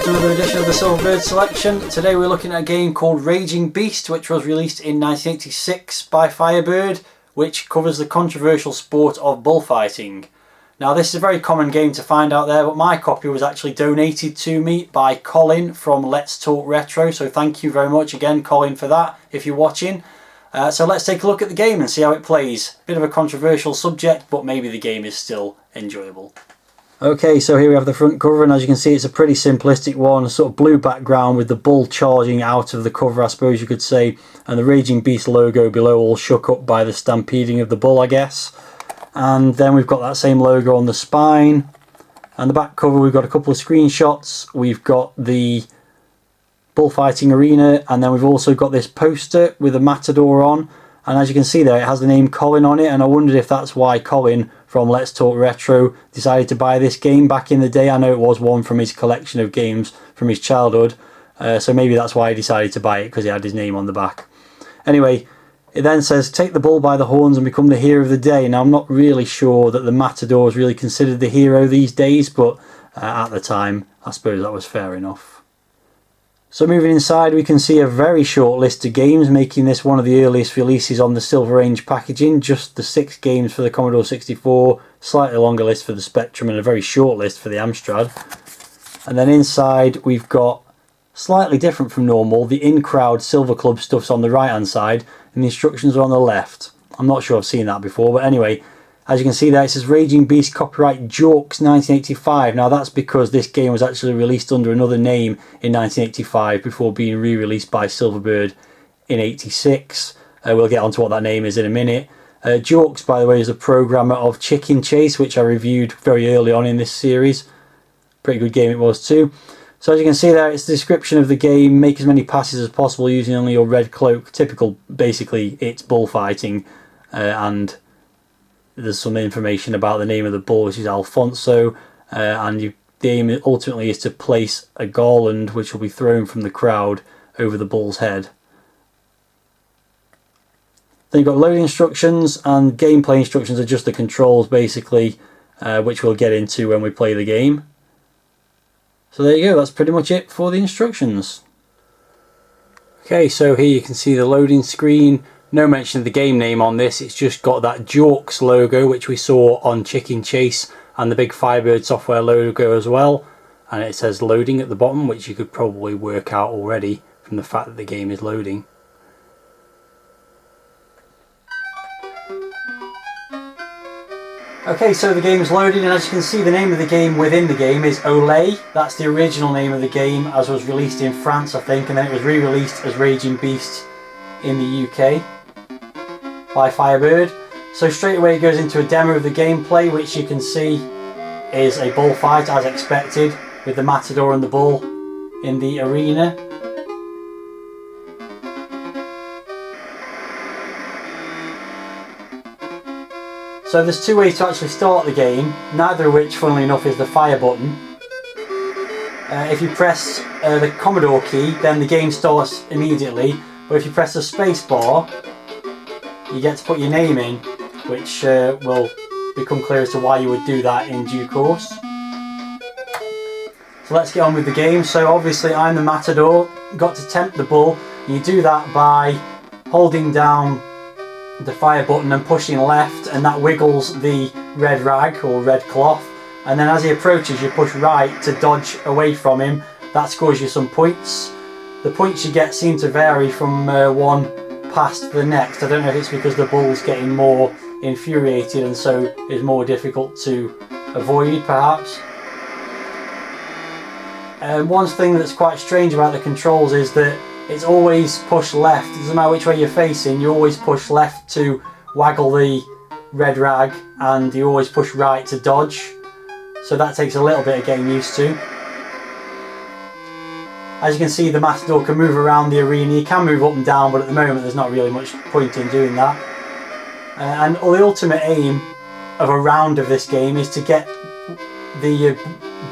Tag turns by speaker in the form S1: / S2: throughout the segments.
S1: to another edition of the Silverbird Selection. Today we're looking at a game called Raging Beast, which was released in 1986 by Firebird, which covers the controversial sport of bullfighting. Now this is a very common game to find out there, but my copy was actually donated to me by Colin from Let's Talk Retro, so thank you very much again Colin for that, if you're watching. So let's take a look at the game and see how it plays. Bit of a controversial subject, but maybe the game is still enjoyable. Okay, so here we have the front cover, and as you can see it's a pretty simplistic one, a sort of blue background with the bull charging out of the cover, I suppose you could say, and the Raging Beast logo below all shook up by the stampeding of the bull, I guess. And then we've got that same logo on the spine, and the back cover we've got a couple of screenshots. We've got the bullfighting arena, and then we've also got this poster with a matador on, and as you can see there it has the name Colin on it, and I wondered if that's why Colin from Let's Talk Retro decided to buy this game back in the day. I know it was one from his collection of games from his childhood, so maybe that's why he decided to buy it, because he had his name on the back. Anyway, it then says take the bull by the horns and become the hero of the day. Now I'm not really sure that the matador is really considered the hero these days, but at the time I suppose that was fair enough. So moving inside, we can see a very short list of games, making this one of the earliest releases on the Silver Range packaging. Just the 6 games for the Commodore 64, slightly longer list for the Spectrum, and a very short list for the Amstrad. And then inside we've got, slightly different from normal, the in-crowd Silver Club stuff's on the right hand side and the instructions are on the left. I'm not sure I've seen that before, but anyway, as you can see there it says Raging Beast copyright Jorks 1985. Now that's because this game was actually released under another name in 1985 before being re-released by Silverbird in 86. We'll get onto what that name is in a minute. Jorks, by the way, is a programmer of Chicken Chase, which I reviewed very early on in this series. Pretty good game it was too. So as you can see there, it's the description of the game. Make as many passes as possible using only your red cloak. Typical, basically, it's bullfighting, and there's some information about the name of the bull, which is Alfonso, and the aim ultimately is to place a garland which will be thrown from the crowd over the bull's head. Then you've got loading instructions, and gameplay instructions are just the controls basically, which we'll get into when we play the game. So there you go, that's pretty much it for the instructions. Okay, so here you can see the loading screen. No mention of the game name on this, it's just got that Jorks logo which we saw on Chicken Chase, and the big Firebird software logo as well, and it says loading at the bottom, which you could probably work out already from the fact that the game is loading. Okay, so the game is loading, and as you can see the name of the game within the game is Olé. That's the original name of the game, as was released in France I think, and then it was re-released as Raging Beast in the UK by Firebird. So straight away it goes into a demo of the gameplay, which you can see is a bullfight as expected, with the matador and the bull in the arena. So there's 2 ways to actually start the game, neither of which funnily enough is the fire button. If you press the Commodore key, then the game starts immediately, but if you press the space bar you get to put your name in, which will become clear as to why you would do that in due course. So let's get on with the game. So obviously I'm the matador, got to tempt the bull, and you do that by holding down the fire button and pushing left, and that wiggles the red rag or red cloth, and then as he approaches you push right to dodge away from him. That scores you some points. The points you get seem to vary from one pass to the next. I don't know if it's because the bull's getting more infuriated and so is more difficult to avoid perhaps. One thing that's quite strange about the controls is that it's always push left. It doesn't matter which way you're facing, you always push left to waggle the red rag, and you always push right to dodge. So that takes a little bit of getting used to. As you can see, the matador can move around the arena. You can move up and down, but at the moment there's not really much point in doing that. And the ultimate aim of a round of this game is to get the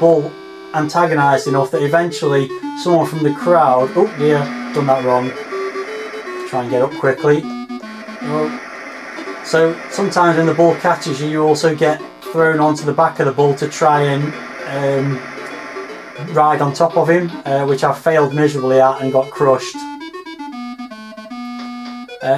S1: bull antagonised enough that eventually someone from the crowd, oh dear, done that wrong, try and get up quickly. So sometimes when the bull catches you, you also get thrown onto the back of the bull to try and ride on top of him, which I've failed miserably at and got crushed.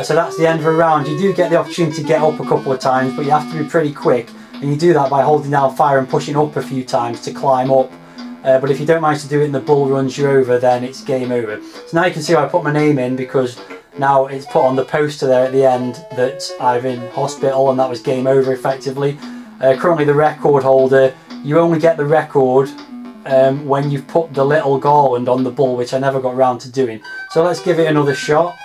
S1: So that's the end of a round. You do get the opportunity to get up a couple of times, but you have to be pretty quick, and you do that by holding down fire and pushing up a few times to climb up. But if you don't manage to do it and the bull runs you over, then it's game over. So now you can see why I put my name in, because now it's put on the poster there at the end that I'm in hospital, and that was game over effectively. Currently the record holder, you only get the record when you've put the little garland on the bull, which I never got around to doing. So let's give it another shot.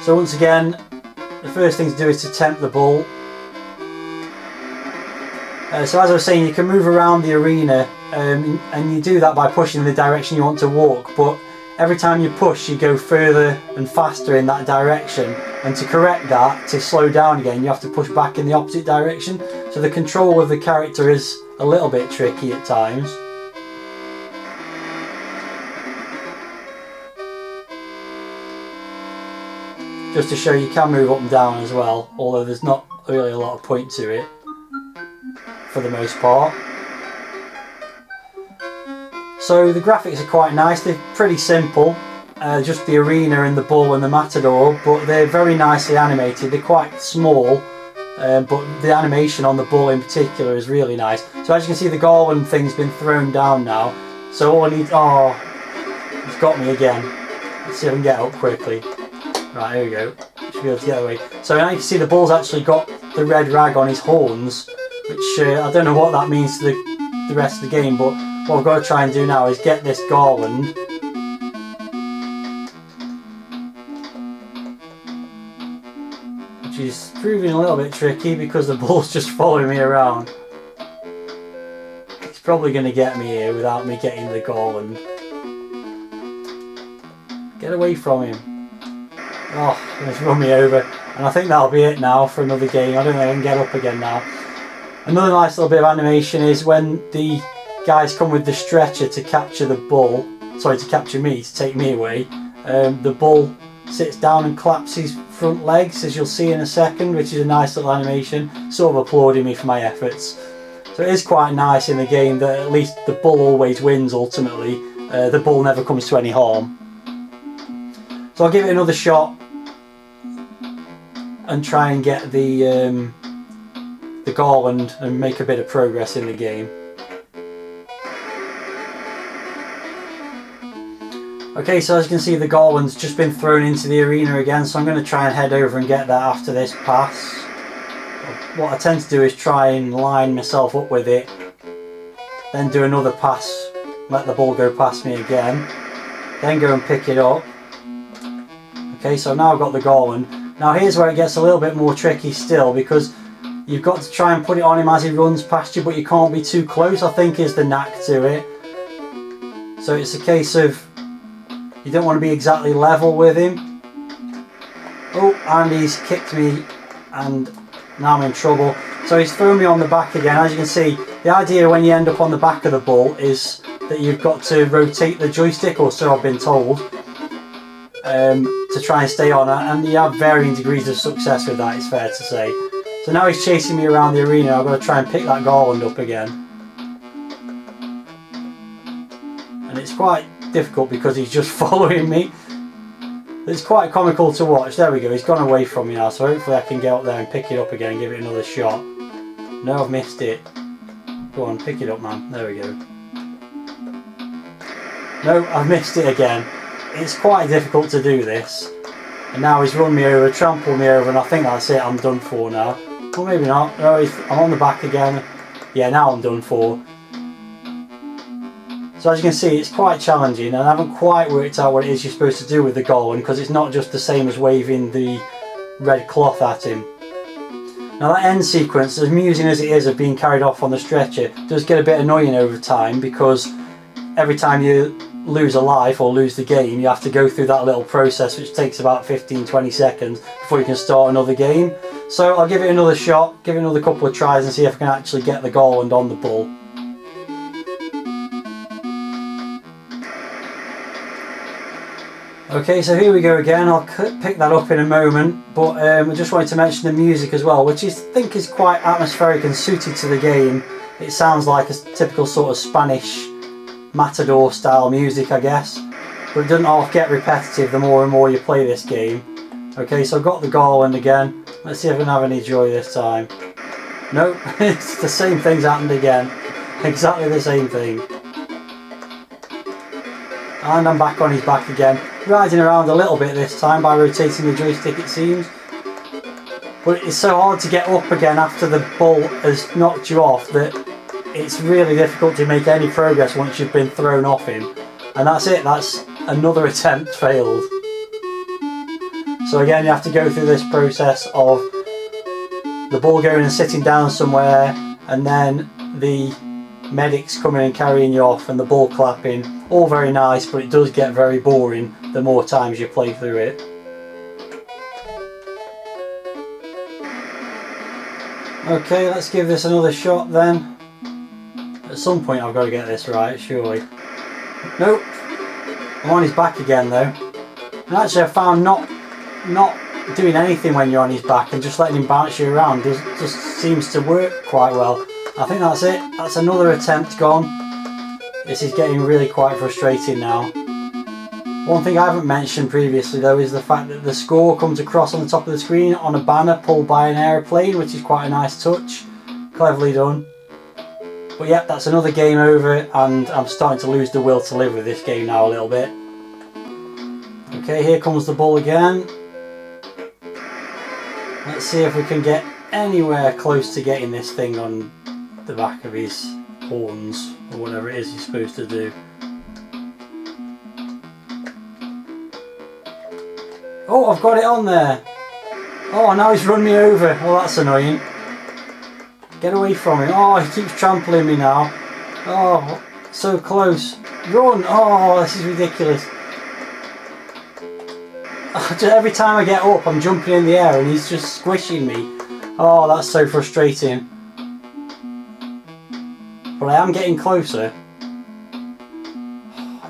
S1: So once again, the first thing to do is to tempt the bull. So as I was saying, you can move around the arena, and you do that by pushing in the direction you want to walk, but every time you push you go further and faster in that direction, and to correct that, to slow down again, you have to push back in the opposite direction. So the control of the character is a little bit tricky at times. Just to show you can move up and down as well, although there's not really a lot of point to it for the most part. So the graphics are quite nice, they're pretty simple, just the arena and the bull and the matador, but they're very nicely animated. They're quite small, but the animation on the bull in particular is really nice. So as you can see, the garland thing's been thrown down now, so all I need, oh, it's got me again. Let's see if I can get up quickly. Right, here we go. Should be able to get away. So now you can see the bull's actually got the red rag on his horns, which I don't know what that means to the rest of the game, but what I've got to try and do now is get this garland. Which is proving a little bit tricky because the bull's just following me around. He's probably going to get me here without me getting the garland. Get away from him. Oh, he's run me over, and I think that'll be it now for another game. I don't think I can get up again now. Another nice little bit of animation is when the guys come with the stretcher to capture the bull, sorry, to capture me, to take me away. The bull sits down and claps his front legs, as you'll see in a second, which is a nice little animation, sort of applauding me for my efforts. So it is quite nice in the game that at least the bull always wins ultimately. The bull never comes to any harm. So I'll give it another shot and try and get the garland and make a bit of progress in the game. Okay, so as you can see, the garland's just been thrown into the arena again, so I'm going to try and head over and get that after this pass. What I tend to do is try and line myself up with it, then do another pass, let the ball go past me again, then go and pick it up. Okay, so now I've got the garland. Now here's where it gets a little bit more tricky still, because you've got to try and put it on him as he runs past you, but you can't be too close, I think is the knack to it. So it's a case of you don't want to be exactly level with him. Oh, and he's kicked me, and now I'm in trouble. So he's thrown me on the back again. As you can see, the idea when you end up on the back of the bull is that you've got to rotate the joystick, or so I've been told, to try and stay on it, and you have varying degrees of success with that, it's fair to say. So now he's chasing me around the arena. I've got to try and pick that garland up again, and it's quite difficult because he's just following me. It's quite comical to watch. There we go, he's gone away from me now, so hopefully I can get up there and pick it up again and give it another shot. No, I've missed it. Go on, pick it up, man. There we go. No, I've missed it again. It's quite difficult to do this, and now he's run me over, trampled me over, and I think that's it. I'm done for now. Well, maybe not. No, I'm on the back again. Yeah, now I'm done for. So as you can see, it's quite challenging, and I haven't quite worked out what it is you're supposed to do with the garland, because it's not just the same as waving the red cloth at him. Now that end sequence, as amusing as it is of being carried off on the stretcher, does get a bit annoying over time, because every time you lose a life or lose the game, you have to go through that little process, which takes about 15-20 seconds before you can start another game. So I'll give it another shot, give it another couple of tries, and see if I can actually get the garland on the bull. Okay, so here we go again. I'll pick that up in a moment, but I just wanted to mention the music as well, which I think is quite atmospheric and suited to the game. It sounds like a typical sort of Spanish matador style music, I guess, but it doesn't half get repetitive the more and more you play this game. Okay, so I've got the garland again. Let's see if I can have any joy this time. Nope, it's the same thing's happened again. Exactly the same thing. And I'm back on his back again. Riding around a little bit this time by rotating the joystick, it seems. But it's so hard to get up again after the ball has knocked you off that it's really difficult to make any progress once you've been thrown off him. And that's it, that's another attempt failed. So again, you have to go through this process of the ball going and sitting down somewhere, and then the medics coming and carrying you off, and the ball clapping. All very nice, but it does get very boring the more times you play through it. Okay, let's give this another shot then. At some point I've got to get this right, surely. Nope. I'm on his back again though. And actually I found not doing anything when you're on his back and just letting him bounce you around just seems to work quite well. I think that's it. That's another attempt gone. This is getting really quite frustrating now. One thing I haven't mentioned previously though is the fact that the score comes across on the top of the screen on a banner pulled by an aeroplane, which is quite a nice touch. Cleverly done. But yep, that's another game over, and I'm starting to lose the will to live with this game now a little bit. Okay, here comes the ball again. Let's see if we can get anywhere close to getting this thing on the back of his horns, or whatever it is he's supposed to do. Oh, I've got it on there! Oh, now he's run me over. Oh, that's annoying. Get away from him. Oh, he keeps trampling me now. Oh, so close. Run! Oh, this is ridiculous. Every time I get up, I'm jumping in the air and he's just squishing me. Oh, that's so frustrating. But I am getting closer.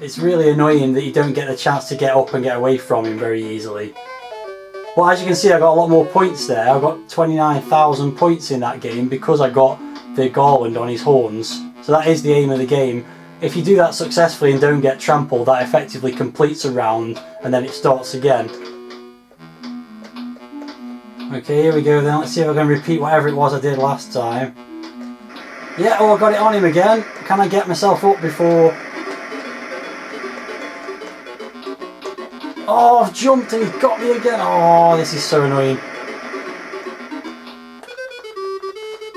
S1: It's really annoying that you don't get the chance to get up and get away from him very easily. But as you can see, I got a lot more points there. I got 29,000 points in that game because I got the garland on his horns. So that is the aim of the game. If you do that successfully and don't get trampled, that effectively completes a round and then it starts again. Okay, here we go then. Let's see if I can repeat whatever it was I did last time. Yeah, oh, I got it on him again. Can I get myself up before... Oh, I've jumped and he's got me again. Oh, this is so annoying.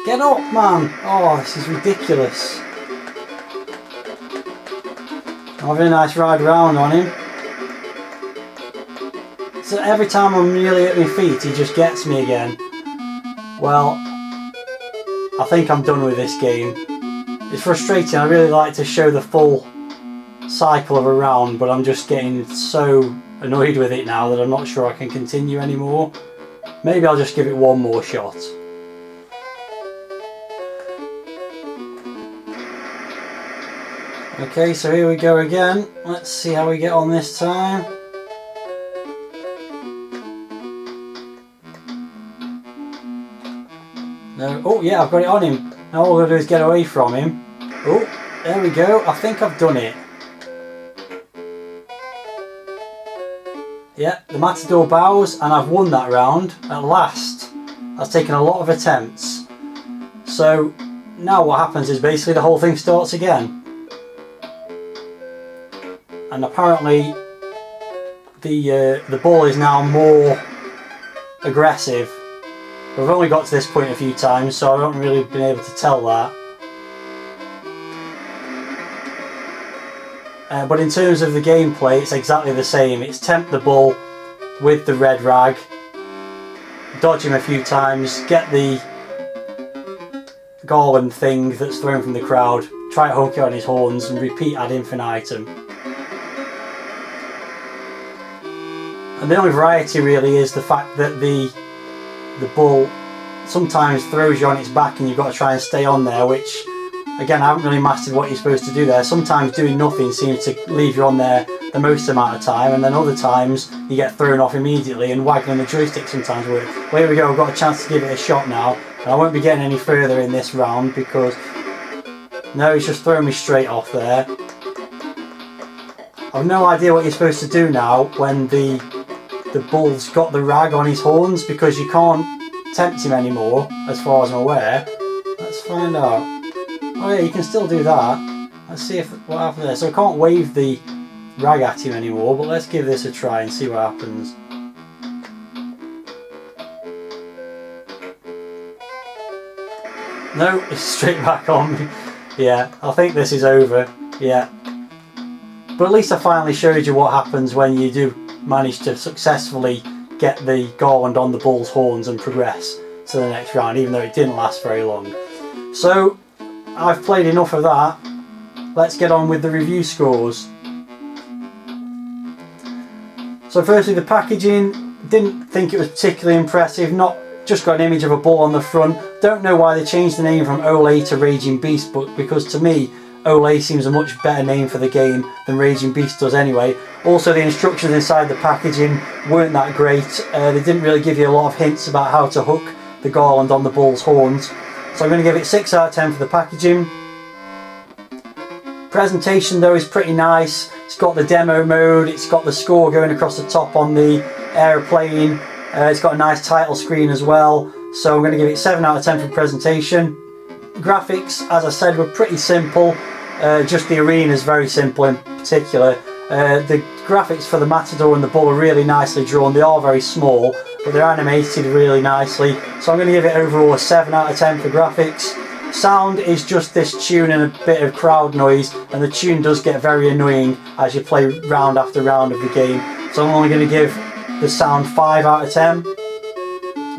S1: Get up, man. Oh, this is ridiculous. I'm having a nice ride round on him. So every time I'm nearly at my feet, he just gets me again. Well, I think I'm done with this game. It's frustrating. I really like to show the full cycle of a round, but I'm just getting so annoyed with it now that I'm not sure I can continue anymore. Maybe I'll just give it one more shot. Okay, so here we go again. Let's see how we get on this time. No. Oh yeah, I've got it on him. Now all I've got to do is get away from him. Oh, there we go. I think I've done it. Yeah, the Matador bows and I've won that round at last. That's taken a lot of attempts. So now what happens is basically the whole thing starts again. And apparently the ball is now more aggressive. We've only got to this point a few times, so I haven't really been able to tell that. But in terms of the gameplay, it's exactly the same. It's tempt the ball with the red rag, dodge him a few times, get the garland thing that's thrown from the crowd, try to hook it on his horns, and repeat ad infinitum. And the only variety really is the fact that the ball sometimes throws you on its back and you've got to try and stay on there, which again I haven't really mastered what you're supposed to do there. Sometimes doing nothing seems to leave you on there the most amount of time, and then other times you get thrown off immediately, and waggling the joystick sometimes works. Well, here we go, I've got a chance to give it a shot now, and I won't be getting any further in this round because no, he's just throwing me straight off there. I've no idea what you're supposed to do now when the bull's got the rag on his horns, because you can't tempt him anymore as far as I'm aware. Let's find out. Oh yeah, you can still do that. Let's see what happens there. So I can't wave the rag at him anymore, but let's give this a try and see what happens. No, it's straight back on me. Yeah, I think this is over. Yeah. But at least I finally showed you what happens when you do manage to successfully get the garland on the bull's horns and progress to the next round, even though it didn't last very long. So I've played enough of that. Let's get on with the review scores. So firstly, the packaging, didn't think it was particularly impressive. Not just got an image of a bull on the front. Don't know why they changed the name from Olay to Raging Beast, but because to me Olay seems a much better name for the game than Raging Beast does anyway. Also, the instructions inside the packaging weren't that great. They didn't really give you a lot of hints about how to hook the garland on the bull's horns. So I'm going to give it 6 out of 10 for the packaging. Presentation though is pretty nice. It's got the demo mode, it's got the score going across the top on the aeroplane. It's got a nice title screen as well. So I'm going to give it 7 out of 10 for presentation. Graphics, as I said, were pretty simple. Just the arena is very simple in particular. The graphics for the Matador and the bull are really nicely drawn. They are very small, but they're animated really nicely. So I'm going to give it overall a 7 out of 10 for graphics. Sound is just this tune and a bit of crowd noise, and the tune does get very annoying as you play round after round of the game. So I'm only going to give the sound 5 out of 10.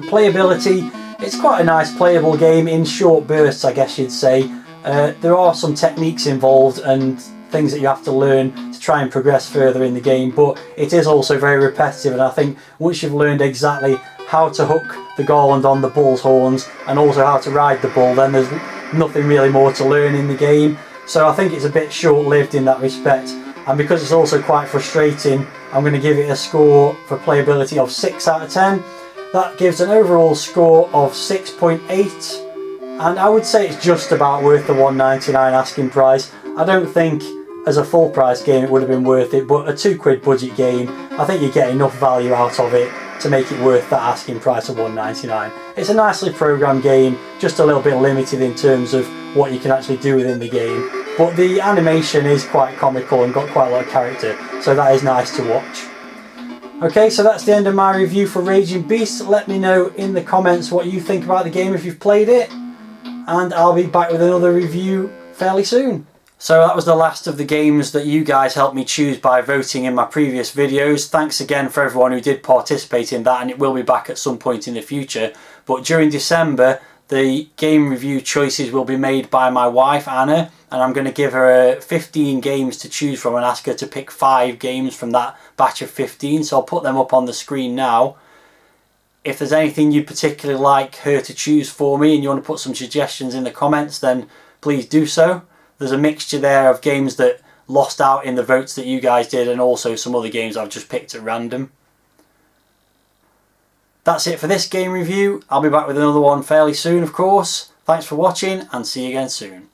S1: Playability, it's quite a nice playable game in short bursts, I guess you'd say. There are some techniques involved and things that you have to learn to try and progress further in the game, but it is also very repetitive, and I think once you've learned exactly how to hook the garland on the bull's horns and also how to ride the bull, then there's nothing really more to learn in the game. So I think it's a bit short-lived in that respect, and because it's also quite frustrating, I'm going to give it a score for playability of 6 out of 10. That gives an overall score of 6.8, and I would say it's just about worth the $1.99 asking price. I don't think as a full price game it would have been worth it, but a £2 budget game, I think you get enough value out of it to make it worth that asking price of $1.99. It's a nicely programmed game, just a little bit limited in terms of what you can actually do within the game, but the animation is quite comical and got quite a lot of character, so that is nice to watch. Okay, so that's the end of my review for Raging Beast. Let me know in the comments what you think about the game if you've played it, and I'll be back with another review fairly soon. So that was the last of the games that you guys helped me choose by voting in my previous videos. Thanks again for everyone who did participate in that, and it will be back at some point in the future. But during December, the game review choices will be made by my wife, Anna, and I'm going to give her 15 games to choose from and ask her to pick 5 games from that batch of 15. So I'll put them up on the screen now. If there's anything you particularly like her to choose for me and you want to put some suggestions in the comments, then please do so. There's a mixture there of games that lost out in the votes that you guys did, and also some other games I've just picked at random. That's it for this game review. I'll be back with another one fairly soon, of course. Thanks for watching, and see you again soon.